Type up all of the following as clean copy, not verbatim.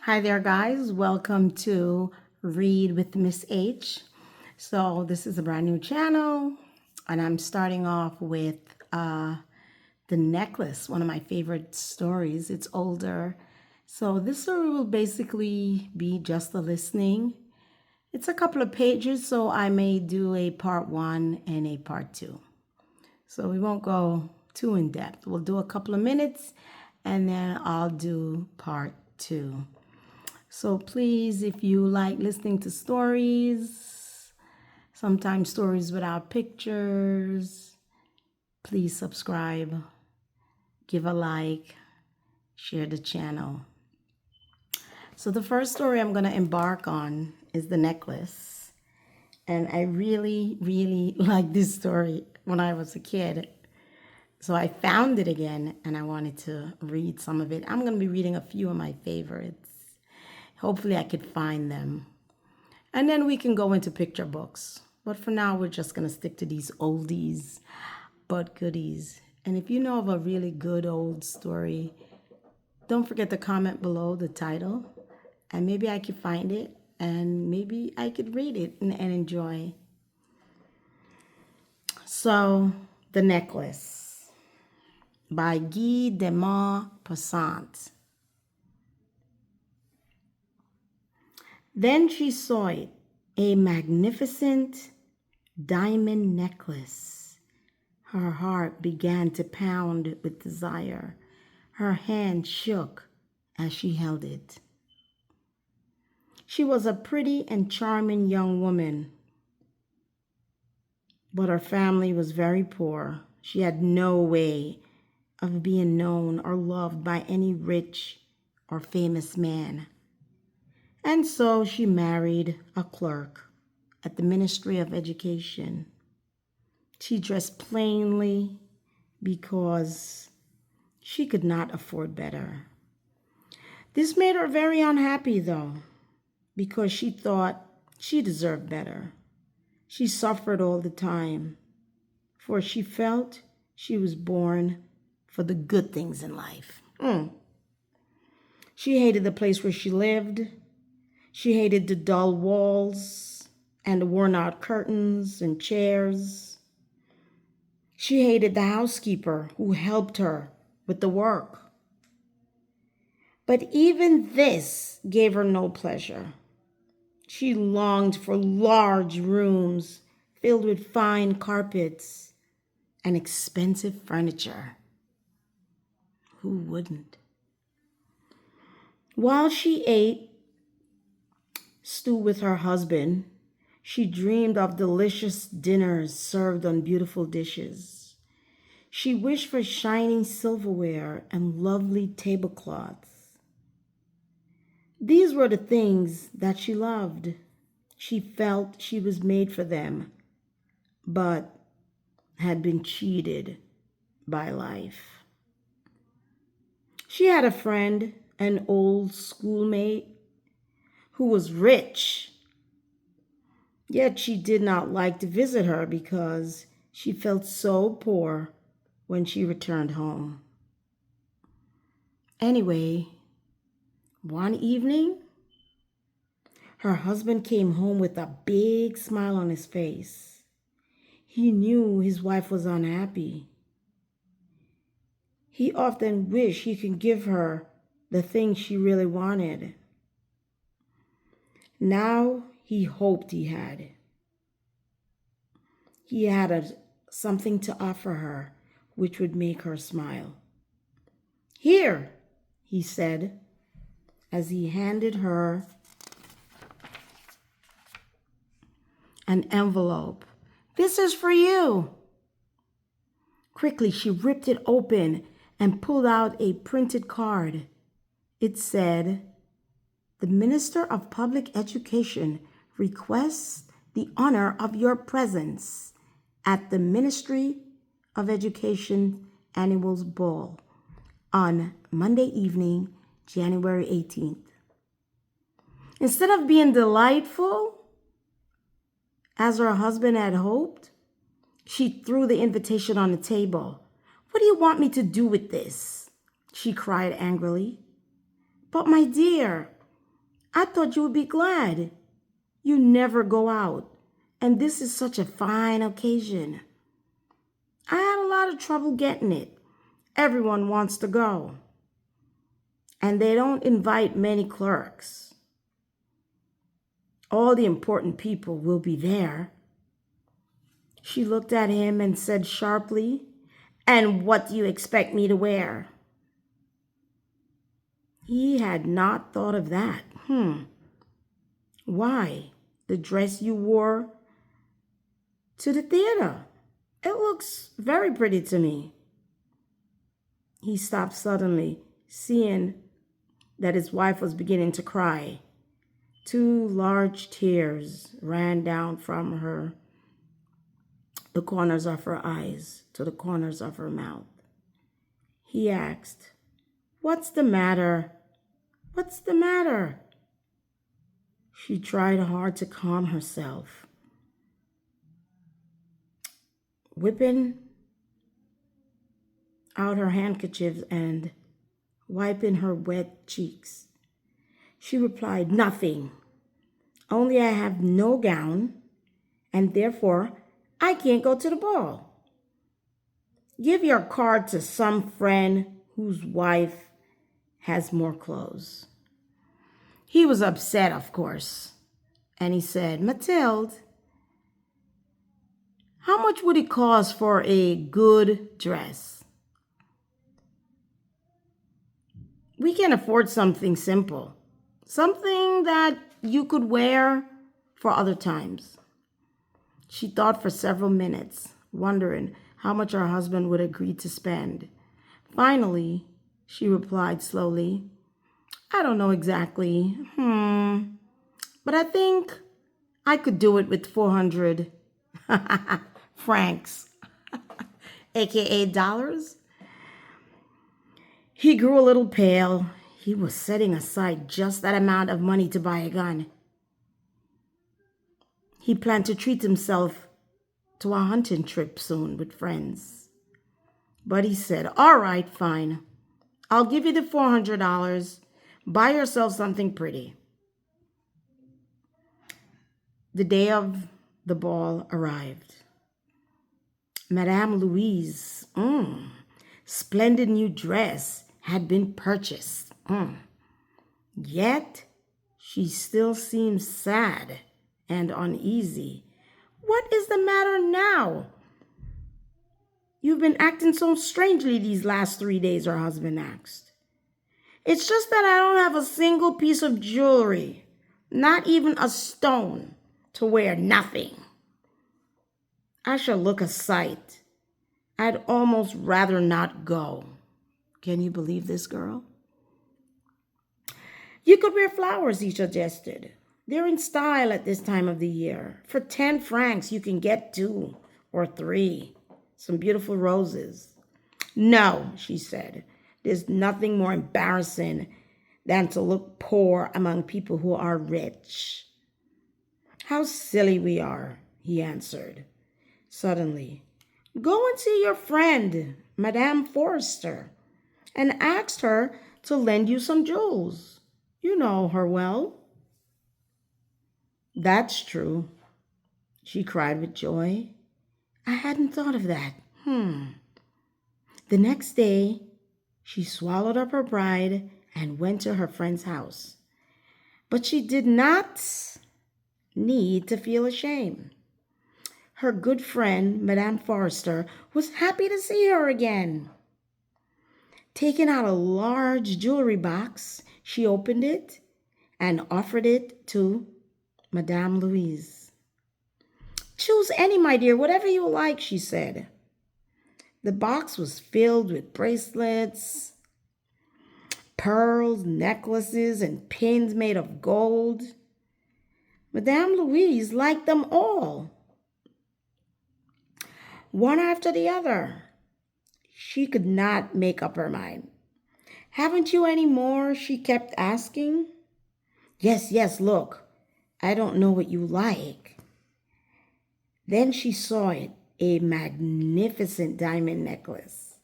Hi there, guys. Welcome to Read with Miss H. So this is a brand new channel, and I'm starting off with The Necklace, one of my favorite stories. It's older. So this story will basically be just a listening. It's a couple of pages, so I may do a part 1 and a part 2. So we won't go too in depth. We'll do a couple of minutes, and then I'll do part 2. So please, if you like listening to stories, sometimes stories without pictures, please subscribe, give a like, share the channel. So the first story I'm going to embark on is The Necklace. And I really like this story when I was a kid. So I found it again and I wanted to read some of it. I'm going to be reading a few of my favorites. Hopefully I could find them. And then we can go into picture books. But for now, we're just going to stick to these oldies but goodies. And if you know of a really good old story, don't forget to comment below the title. And maybe I could find it. And maybe I could read it and enjoy. So, The Necklace by Guy de Maupassant. Then she saw it, a magnificent diamond necklace. Her heart began to pound with desire. Her hand shook as she held it. She was a pretty and charming young woman, but her family was very poor. She had no way of being known or loved by any rich or famous man. And so she married a clerk at the Ministry of Education. She dressed plainly because she could not afford better. This made her very unhappy, though, because she thought she deserved better. She suffered all the time, for she felt she was born for the good things in life. She hated the place where she lived. She hated the dull walls and the worn-out curtains and chairs. She hated the housekeeper who helped her with the work. But even this gave her no pleasure. She longed for large rooms filled with fine carpets and expensive furniture. Who wouldn't? While she ate stew with her husband, she dreamed of delicious dinners served on beautiful dishes. She wished for shining silverware and lovely tablecloths. These were the things that she loved. She felt she was made for them, but had been cheated by life. She had a friend, an old schoolmate, who was rich. Yet she did not like to visit her because she felt so poor when she returned home. Anyway, one evening, her husband came home with a big smile on his face. He knew his wife was unhappy. He often wished he could give her the things she really wanted. Now he hoped he had. He had something to offer her which would make her smile. "Here," he said, as he handed her an envelope. "This is for you." Quickly, she ripped it open and pulled out a printed card. It said, "The Minister of Public Education requests the honor of your presence at the Ministry of Education Annual Ball on Monday evening, January 18th. Instead of being delightful, as her husband had hoped, she threw the invitation on the table. "What do you want me to do with this?" she cried angrily. "But my dear, I thought you would be glad. You never go out, and this is such a fine occasion. I had a lot of trouble getting it. Everyone wants to go, and they don't invite many clerks. All the important people will be there. She looked at him and said sharply, "And what do you expect me to wear?" He had not thought of that. Why? The dress you wore to the theater. It looks very pretty to me. He stopped suddenly, seeing that his wife was beginning to cry. Two large tears ran down from the corners of her eyes to the corners of her mouth. He asked, "What's the matter? What's the matter?" She tried hard to calm herself, whipping out her handkerchief and wiping her wet cheeks. She replied, "Nothing. Only I have no gown, and therefore I can't go to the ball. Give your card to some friend whose wife has more clothes." He was upset, of course, and he said, "Mathilde, how much would it cost for a good dress? We can afford something simple, something that you could wear for other times." She thought for several minutes, wondering how much her husband would agree to spend. Finally, she replied slowly, "I don't know exactly. But I think I could do it with 400 francs, aka dollars." He grew a little pale. He was setting aside just that amount of money to buy a gun. He planned to treat himself to a hunting trip soon with friends. But he said, "All right, fine. I'll give you the $400. Buy yourself something pretty." The day of the ball arrived. Madame Louise's splendid new dress had been purchased. Yet she still seemed sad and uneasy. "What is the matter now? You've been acting so strangely these last 3 days," her husband asked. "It's just that I don't have a single piece of jewelry, not even a stone, to wear. Nothing. I shall look a sight. I'd almost rather not go." Can you believe this, girl? "You could wear flowers," he suggested. "They're in style at this time of the year. For 10 francs, you can get 2 or 3. Some beautiful roses." "No," she said. "There's nothing more embarrassing than to look poor among people who are rich." "How silly we are," he answered. Suddenly, "Go and see your friend, Madame Forrester, and ask her to lend you some jewels. You know her well." "That's true," she cried with joy. "I hadn't thought of that. The next day, she swallowed up her pride and went to her friend's house. But she did not need to feel ashamed. Her good friend, Madame Forrester, was happy to see her again. Taking out a large jewelry box, she opened it and offered it to Madame Louise. "Choose any, my dear, whatever you like," she said. The box was filled with bracelets, pearls, necklaces, and pins made of gold. Madame Louise liked them all, one after the other. She could not make up her mind. "Haven't you any more?" she kept asking. Yes, look. I don't know what you like." Then she saw it, a magnificent diamond necklace.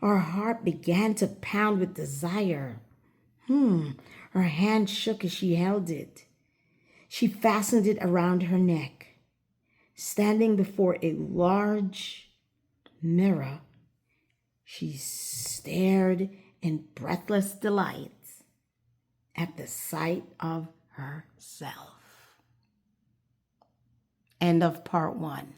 Her heart began to pound with desire. Her hand shook as she held it. She fastened it around her neck. Standing before a large mirror, she stared in breathless delight at the sight of herself. End of part 1.